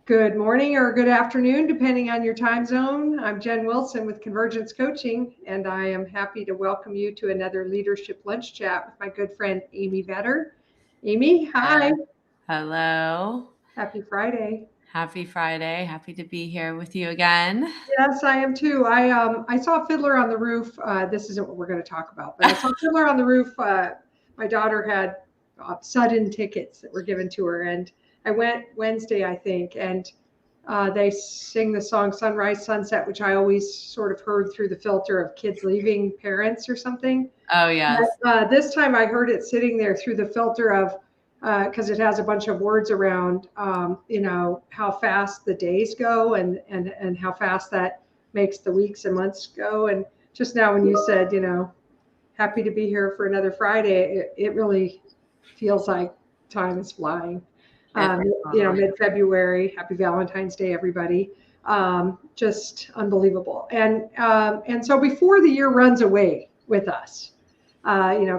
Good morning or good afternoon, depending on your time zone. I'm Jen Wilson with Convergence Coaching, and I am happy to welcome you to another leadership lunch chat with my good friend Amy Vetter. Amy, hi. Hello. Happy Friday. Happy Friday. Happy to be here with you again. Yes, I am too. I saw Fiddler on the Roof. This isn't what we're going to talk about, but I saw Fiddler on the Roof. My daughter had sudden tickets that were given to her, and I went Wednesday, I think, and they sing the song Sunrise, Sunset, which I always sort of heard through the filter of kids leaving parents or something. Oh, yes. But this time I heard it sitting there through the filter of, because it has a bunch of words around, how fast the days go and how fast that makes the weeks and months go. And just now when you said, happy to be here for another Friday, it really feels like time is flying. It totally. Mid-February. Happy Valentine's Day, everybody. Just unbelievable. And so before the year runs away with us,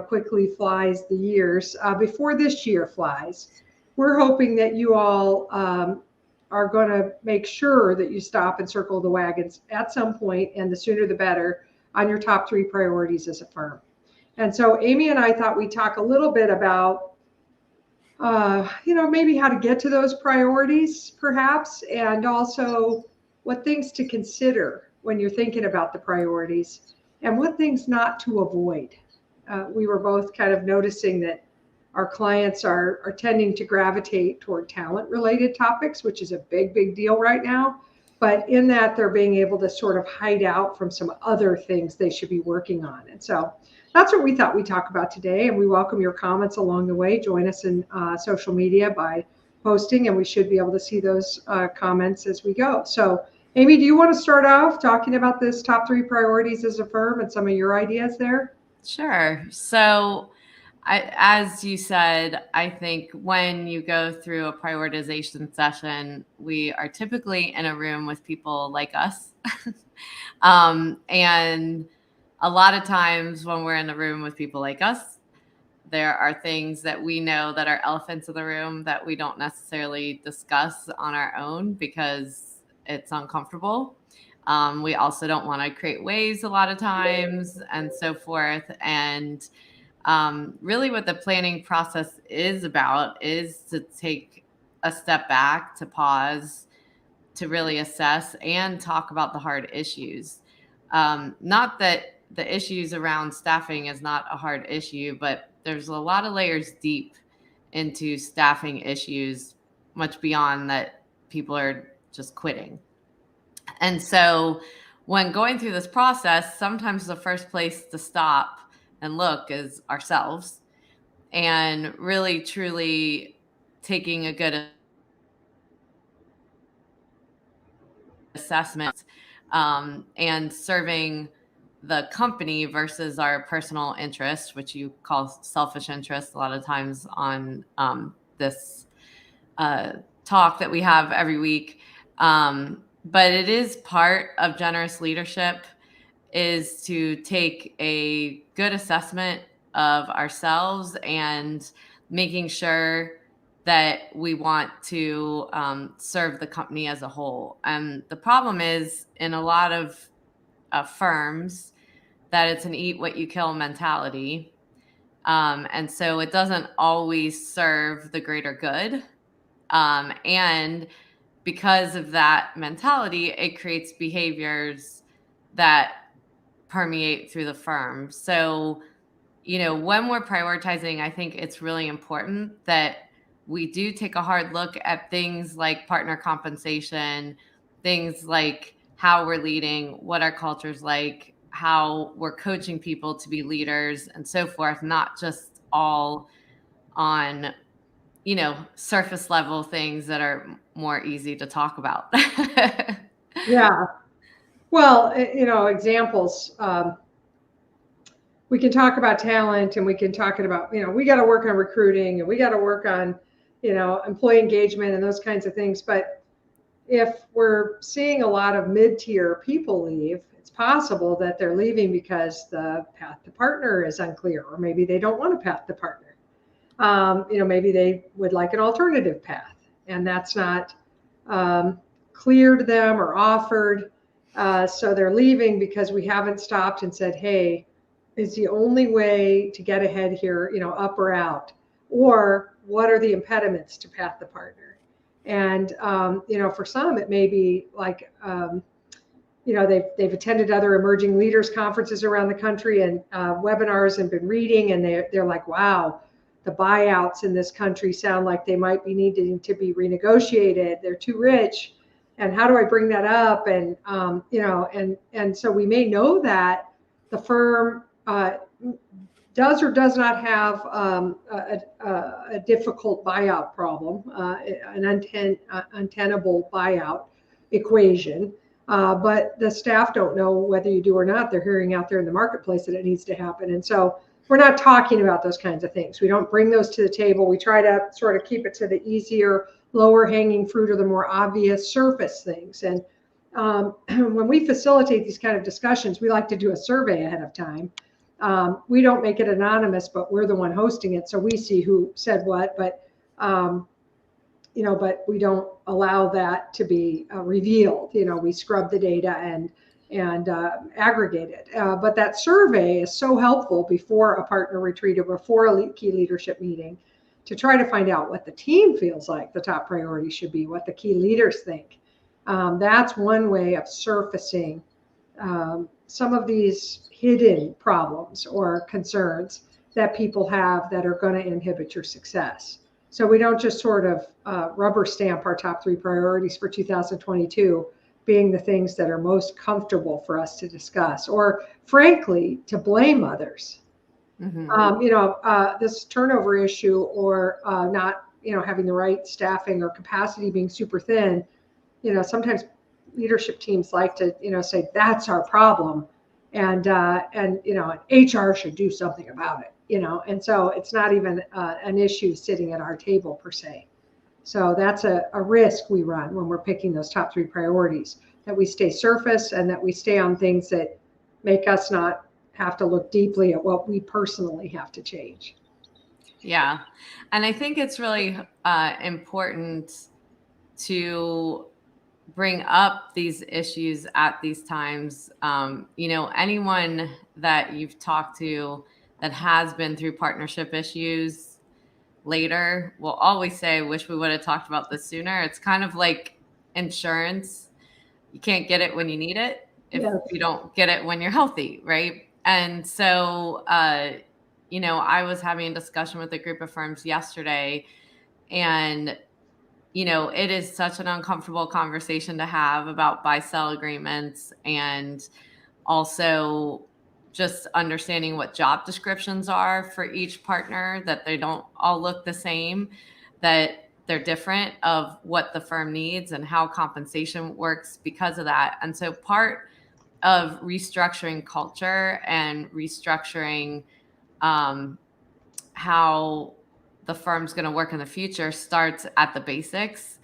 quickly flies the years. Before this year flies, we're hoping that you all are going to make sure that you stop and circle the wagons at some point, and the sooner the better, on your top three priorities as a firm. And so Amy and I thought we'd talk a little bit about maybe how to get to those priorities, perhaps, and also what things to consider when you're thinking about the priorities and what things not to avoid. We were both kind of noticing that our clients are tending to gravitate toward talent related topics, which is a big deal right now. But in that, they're being able to sort of hide out from some other things they should be working on. And so that's what we thought we'd talk about today. And we welcome your comments along the way. Join us in social media by posting, and we should be able to see those comments as we go. So, Amy, do you want to start off talking about this top three priorities as a firm and some of your ideas there? Sure. So, as you said, I think when you go through a prioritization session, we are typically in a room with people like us. And a lot of times when we're in a room with people like us, there are things that we know that are elephants in the room that we don't necessarily discuss on our own because it's uncomfortable. We also don't want to create waves a lot of times and so forth. And really, what the planning process is about is to take a step back, to pause, to really assess and talk about the hard issues. Not that the issues around staffing is not a hard issue, but there's a lot of layers deep into staffing issues, much beyond that people are just quitting. And so when going through this process, sometimes the first place to stop and look is ourselves and really truly taking a good assessment and serving the company versus our personal interest, which you call selfish interest a lot of times on this talk that we have every week. But it is part of generous leadership is to take a good assessment of ourselves and making sure that we want to serve the company as a whole. And the problem is in a lot of firms that it's an eat what you kill mentality. And so it doesn't always serve the greater good. And because of that mentality, it creates behaviors that permeate through the firm. So, when we're prioritizing, I think it's really important that we do take a hard look at things like partner compensation, things like how we're leading, what our culture's like, how we're coaching people to be leaders and so forth, not just all on, surface level things that are more easy to talk about. Yeah. Well, examples. We can talk about talent and we can talk about, we got to work on recruiting and we got to work on, employee engagement and those kinds of things. But if we're seeing a lot of mid-tier people leave, it's possible that they're leaving because the path to partner is unclear, or maybe they don't want a path to partner. Maybe they would like an alternative path, and that's not cleared them or offered. So they're leaving because we haven't stopped and said, hey, is the only way to get ahead here, up or out? Or what are the impediments to path to partner? And, for some, it may be like, they've attended other emerging leaders conferences around the country and webinars and been reading, and they're like, wow, the buyouts in this country sound like they might be needing to be renegotiated. They're too rich. And how do I bring that up? And, and so we may know that the firm does or does not have a difficult buyout problem, an untenable buyout equation. But the staff don't know whether you do or not. They're hearing out there in the marketplace that it needs to happen. And so we're not talking about those kinds of things. We don't bring those to the table. We try to sort of keep it to the easier, lower hanging fruit or the more obvious surface things. And when we facilitate these kind of discussions, we like to do a survey ahead of time. We don't make it anonymous, but we're the one hosting it. So we see who said what, but but we don't allow that to be revealed. We scrub the data and aggregate it. But that survey is so helpful before a partner retreat or before a key leadership meeting to try to find out what the team feels like the top priority should be, what the key leaders think. That's one way of surfacing some of these hidden problems or concerns that people have that are going to inhibit your success. So we don't just sort of rubber stamp our top 3 priorities for 2022 being the things that are most comfortable for us to discuss, or frankly, to blame others. Mm-hmm. This turnover issue or not, having the right staffing or capacity being super thin, sometimes leadership teams like to, say that's our problem, and HR should do something about it. And so it's not even an issue sitting at our table per se. So that's a risk we run when we're picking those top 3 priorities, that we stay surface and that we stay on things that make us not have to look deeply at what we personally have to change. Yeah. And I think it's really important to bring up these issues at these times. Anyone that you've talked to that has been through partnership issues later will always say, wish we would have talked about this sooner. It's kind of like insurance. You can't get it when you need it if you don't get it when you're healthy, right? And so, I was having a discussion with a group of firms yesterday, and it is such an uncomfortable conversation to have about buy-sell agreements, and also just understanding what job descriptions are for each partner, that they don't all look the same, that they're different of what the firm needs and how compensation works because of that. And so part of restructuring culture and restructuring how the firm's going to work in the future starts at the basics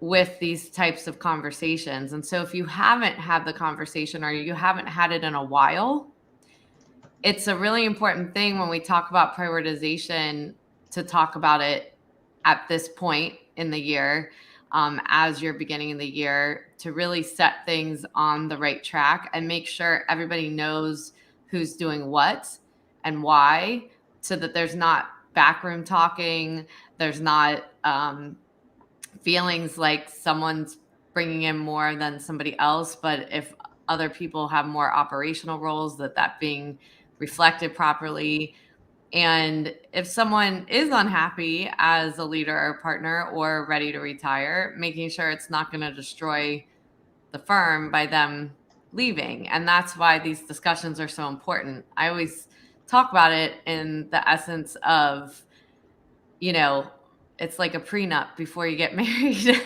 with these types of conversations. And so if you haven't had the conversation or you haven't had it in a while, it's a really important thing when we talk about prioritization to talk about it at this point in the year, as you're beginning of the year, to really set things on the right track and make sure everybody knows who's doing what and why, so that there's not backroom talking, there's not feelings like someone's bringing in more than somebody else, but if other people have more operational roles, that being reflected properly. And if someone is unhappy as a leader or partner or ready to retire, making sure it's not going to destroy the firm by them leaving. And that's why these discussions are so important. I always talk about it in the essence of, it's like a prenup before you get married.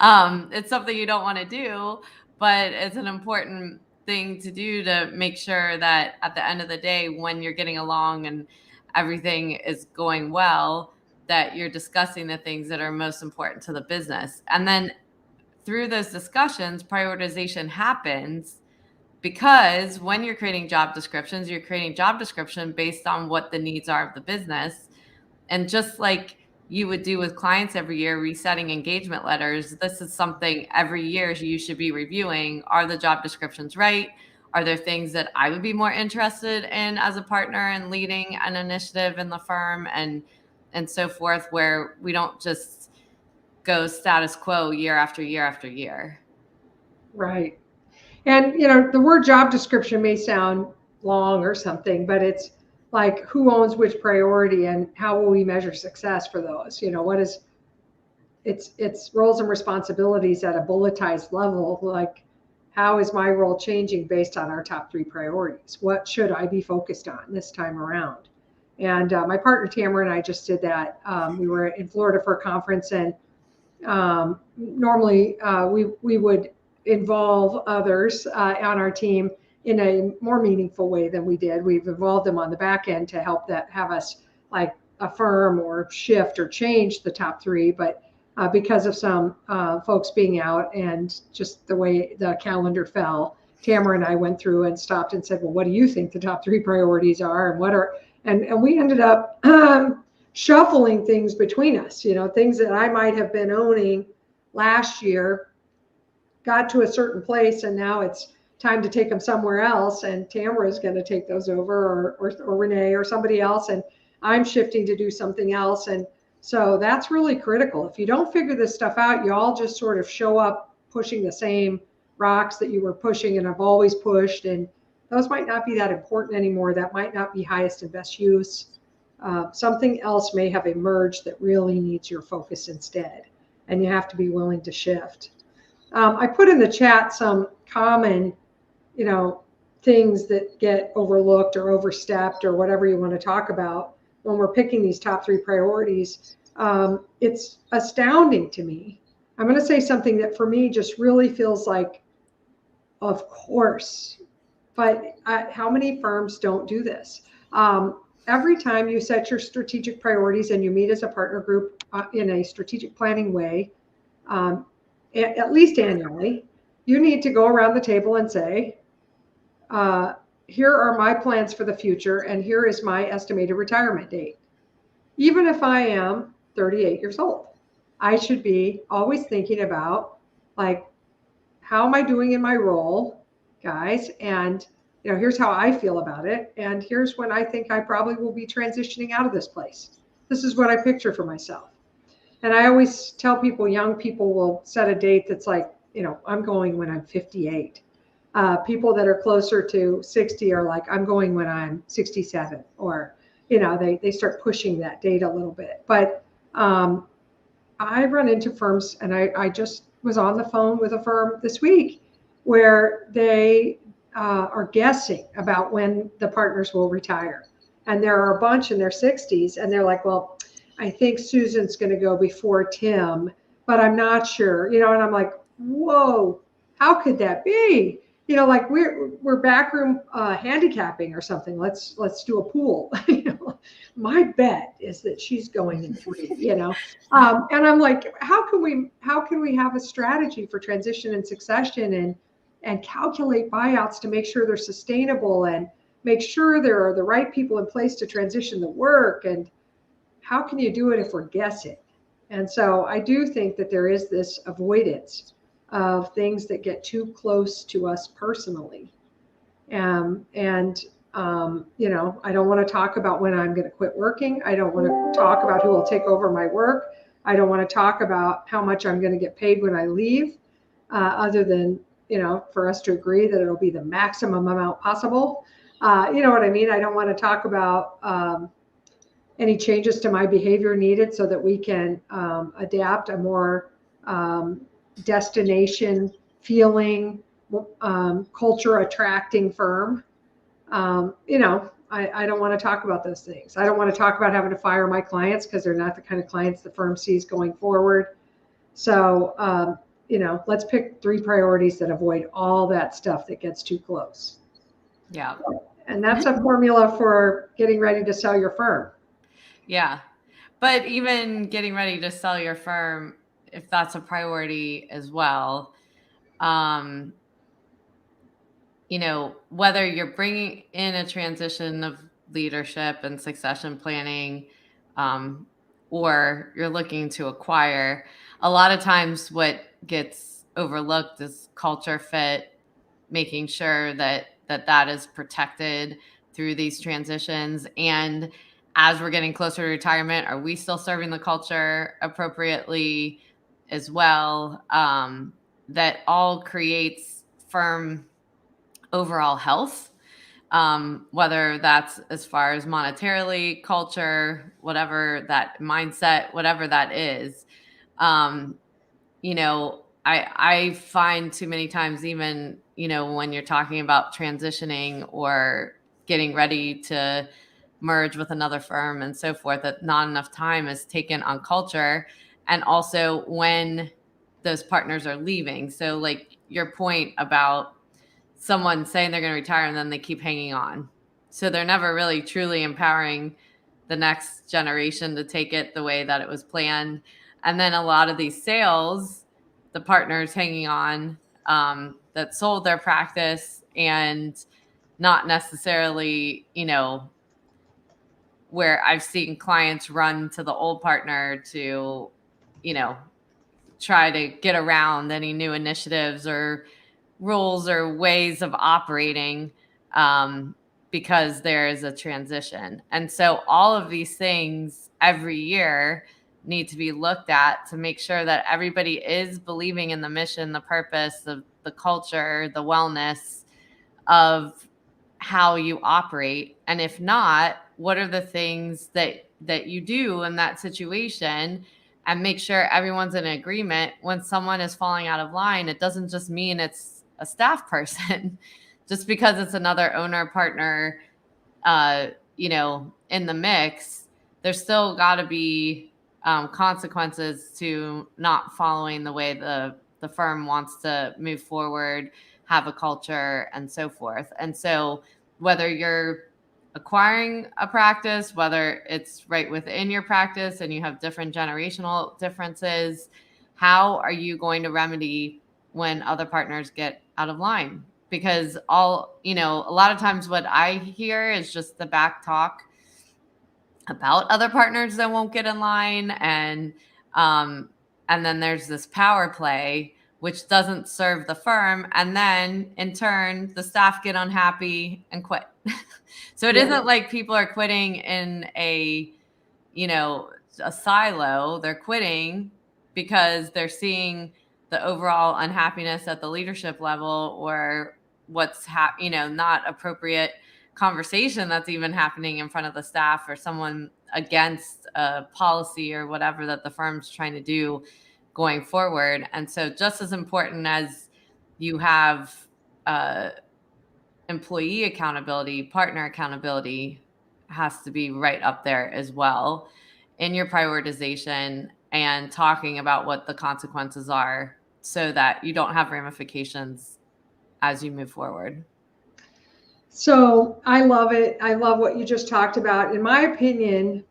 It's something you don't want to do, but it's an important thing to do to make sure that at the end of the day, when you're getting along and everything is going well, that you're discussing the things that are most important to the business. And then through those discussions, prioritization happens, because when you're creating job descriptions, you're creating job description based on what the needs are of the business. And just like you would do with clients every year, resetting engagement letters, this is something every year you should be reviewing. Are the job descriptions right? Are there things that I would be more interested in as a partner and leading an initiative in the firm and so forth, where we don't just go status quo year after year after year. Right. And, you know, the word job description may sound long or something, but it's like who owns which priority and how will we measure success for those? You know, what is it's roles and responsibilities at a bulletized level, like how is my role changing based on our top 3 priorities? What should I be focused on this time around? And my partner Tamara and I just did that. We were in Florida for a conference, and normally we would involve others on our team in a more meaningful way than we did. We've involved them on the back end to help that have us like affirm or shift or change the top 3, but because of some folks being out and just the way the calendar fell, Tamara and I went through and stopped and said, well, what do you think the top 3 priorities are, and what are, and we ended up shuffling things between us, you know, things that I might have been owning last year got to a certain place, and now it's time to take them somewhere else, and Tamara is going to take those over, or Renee or somebody else, and I'm shifting to do something else. And so that's really critical. If you don't figure this stuff out, you all just sort of show up pushing the same rocks that you were pushing and have always pushed, and those might not be that important anymore. That might not be highest and best use. Something else may have emerged that really needs your focus instead, and you have to be willing to shift. I put in the chat some common, you know, things that get overlooked or overstepped or whatever you want to talk about when we're picking these top 3 priorities. It's astounding to me. I'm going to say something that for me just really feels like, of course, but how many firms don't do this? Every time you set your strategic priorities and you meet as a partner group in a strategic planning way, at least annually, you need to go around the table and say, here are my plans for the future, and here is my estimated retirement date. Even if I am 38 years old, I should be always thinking about, like, how am I doing in my role, guys? And, you know, here's how I feel about it. And here's when I think I probably will be transitioning out of this place. This is what I picture for myself. And I always tell people, young people will set a date that's like, you know, I'm going when I'm 58. People that are closer to 60 are like, I'm going when I'm 67, or, you know, they start pushing that date a little bit. But I run into firms, and I just was on the phone with a firm this week where they are guessing about when the partners will retire. And there are a bunch in their 60s, and they're like, well, I think Susan's going to go before Tim, but I'm not sure, you know. And I'm like, whoa, how could that be? You know, like we're backroom handicapping or something. Let's do a pool. You know, my bet is that she's going in 3. You know, and I'm like, how can we have a strategy for transition and succession and calculate buyouts to make sure they're sustainable and make sure there are the right people in place to transition the work, and how can you do it if we're guessing? And so I do think that there is this avoidance of things that get too close to us personally. You know, I don't want to talk about when I'm going to quit working. I don't want to talk about who will take over my work. I don't want to talk about how much I'm going to get paid when I leave, other than, you know, for us to agree that it'll be the maximum amount possible. You know what I mean? I don't want to talk about any changes to my behavior needed so that we can adapt a more destination feeling, culture attracting firm. You know, I don't want to talk about those things. I don't want to talk about having to fire my clients because they're not the kind of clients the firm sees going forward. So, you know, let's pick 3 priorities that avoid all that stuff that gets too close. Yeah. And that's a formula for getting ready to sell your firm. Yeah. But even getting ready to sell your firm, if that's a priority as well, you know, whether you're bringing in a transition of leadership and succession planning, or you're looking to acquire, a lot of times what gets overlooked is culture fit, making sure that is protected through these transitions. And as we're getting closer to retirement, are we still serving the culture appropriately as well? That all creates firm overall health, whether that's as far as monetarily, culture, whatever that mindset, whatever that is. Um, I find too many times, even, when you're talking about transitioning or getting ready to merge with another firm and so forth, that not enough time is taken on culture, and also when those partners are leaving. So like your point about someone saying they're going to retire and then they keep hanging on. So they're never really truly empowering the next generation to take it the way that it was planned. And then a lot of these sales, the partners hanging on, that sold their practice and not necessarily, where I've seen clients run to the old partner to, try to get around any new initiatives or rules or ways of operating, because there is a transition. And so all of these things every year need to be looked at to make sure that everybody is believing in the mission, the purpose, the culture, the wellness of how you operate. And if not, what are the things that you do in that situation, and make sure everyone's in agreement. When someone is falling out of line, it doesn't just mean it's a staff person just because it's another owner partner, in the mix. There's still got to be consequences to not following the way the firm wants to move forward, have a culture, and so forth. And so whether you're acquiring a practice, whether it's right within your practice and you have different generational differences, how are you going to remedy when other partners get out of line? Because a lot of times what I hear is just the back talk about other partners that won't get in line. And then there's this power play, which doesn't serve the firm. And then in turn, the staff get unhappy and quit. So it isn't like people are quitting in a silo. They're quitting because they're seeing the overall unhappiness at the leadership level, or what's not appropriate conversation that's even happening in front of the staff, or someone against a policy or whatever that the firm's trying to do going forward. And so just as important as you have employee accountability, partner accountability has to be right up there as well in your prioritization, and talking about what the consequences are so that you don't have ramifications as you move forward. So I love it. I love what you just talked about. In my opinion,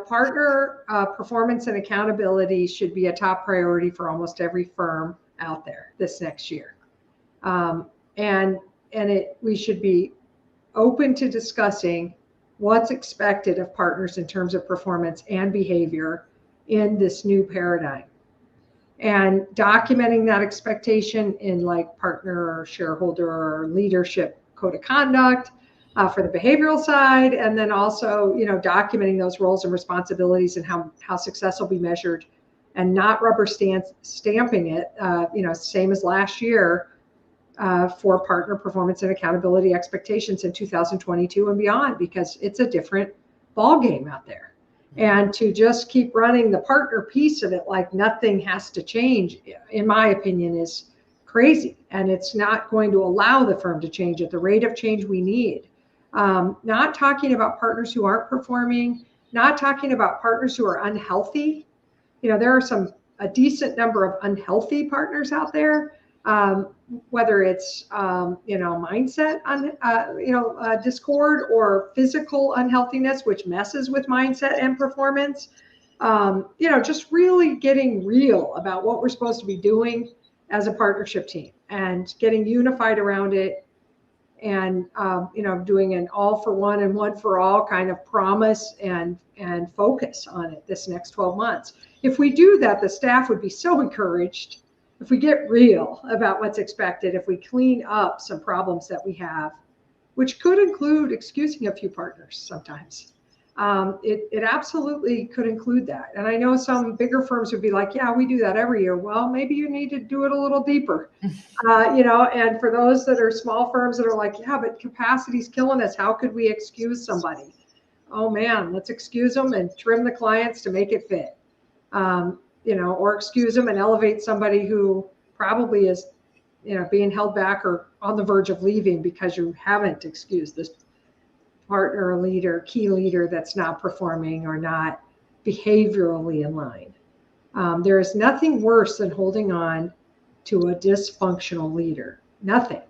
partner performance and accountability should be a top priority for almost every firm out there this next year. We should be open to discussing what's expected of partners in terms of performance and behavior in this new paradigm, and documenting that expectation in like partner or shareholder or leadership code of conduct for the behavioral side, and then also documenting those roles and responsibilities and how success will be measured, and not rubber stamping it same as last year for partner performance and accountability expectations in 2022 and beyond, because it's a different ball game out there. And to just keep running the partner piece of it like nothing has to change, in my opinion, is crazy. And it's not going to allow the firm to change at the rate of change we need. Not talking about partners who aren't performing, not talking about partners who are unhealthy. There are a decent number of unhealthy partners out there, whether it's mindset discord, or physical unhealthiness, which messes with mindset and performance. Just really getting real about what we're supposed to be doing as a partnership team and getting unified around it, and doing an all for one and one for all kind of promise and focus on it this next 12 months. If we do that, the staff would be so encouraged. If we get real about what's expected, if we clean up some problems that we have, which could include excusing a few partners sometimes. It absolutely could include that. And I know some bigger firms would be like, yeah, we do that every year. Well, maybe you need to do it a little deeper, and for those that are small firms that are like, yeah, but capacity's killing us. How could we excuse somebody? Oh man, let's excuse them and trim the clients to make it fit. Or excuse them and elevate somebody who probably is being held back or on the verge of leaving because you haven't excused this partner or leader, key leader that's not performing or not behaviorally in line. There is nothing worse than holding on to a dysfunctional leader. Nothing.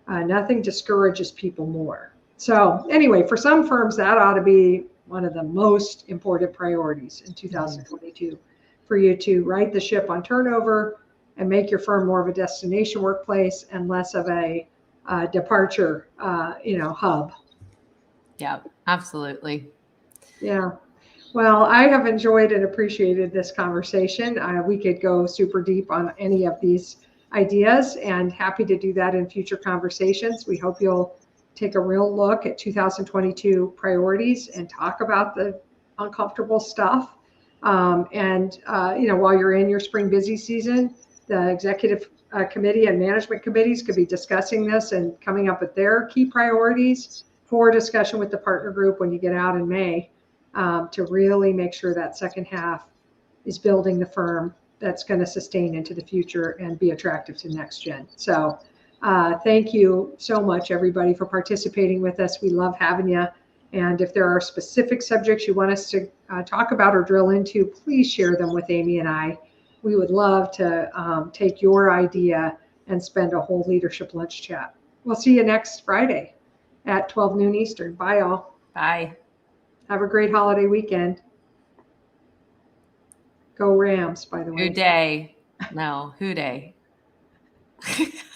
Nothing discourages people more. So anyway, for some firms, that ought to be one of the most important priorities in 2022 for you to right the ship on turnover and make your firm more of a destination workplace and less of a departure, hub. Yeah, absolutely. Yeah. Well, I have enjoyed and appreciated this conversation. We could go super deep on any of these ideas and happy to do that in future conversations. We hope you'll take a real look at 2022 priorities and talk about the uncomfortable stuff. While you're in your spring busy season, the executive committee and management committees could be discussing this and coming up with their key priorities for discussion with the partner group when you get out in May, to really make sure that second half is building the firm that's going to sustain into the future and be attractive to next gen. So thank you so much, everybody, for participating with us. We love having you. And if there are specific subjects you want us to talk about or drill into, please share them with Amy and I. We would love to take your idea and spend a whole leadership lunch chat. We'll see you next Friday at 12 noon Eastern. Bye, all. Bye. Have a great holiday weekend. Go Rams, by the way. Who day? No, who day?